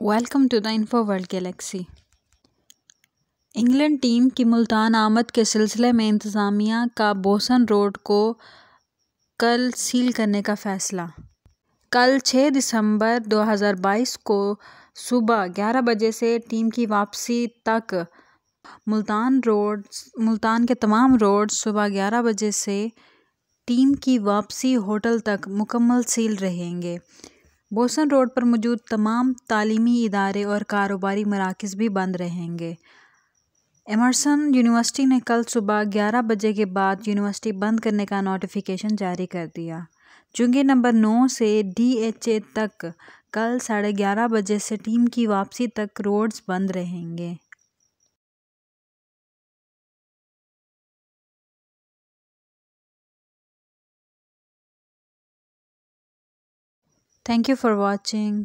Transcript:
Welcome to the info world galaxy. England team की मुल्तान आमद के सिलसिले में इंतज़ामिया का बोसन रोड को कल सील करने का फ़ैसला। कल 6 दिसंबर 2022 को सुबह 11 बजे से टीम की वापसी तक मुल्तान के तमाम रोड सुबह 11 बजे से टीम की वापसी होटल तक मुकम्मल सील रहेंगे। बोसन रोड पर मौजूद तमाम तालीमी इदारे और कारोबारी मराकज़ भी बंद रहेंगे। एमर्सन यूनिवर्सिटी ने कल सुबह 11 बजे के बाद यूनिवर्सिटी बंद करने का नोटिफिकेशन जारी कर दिया। चुंगी नंबर 9 से DHA तक कल 11:30 बजे से टीम की वापसी तक रोड्स बंद रहेंगे। Thank you for watching.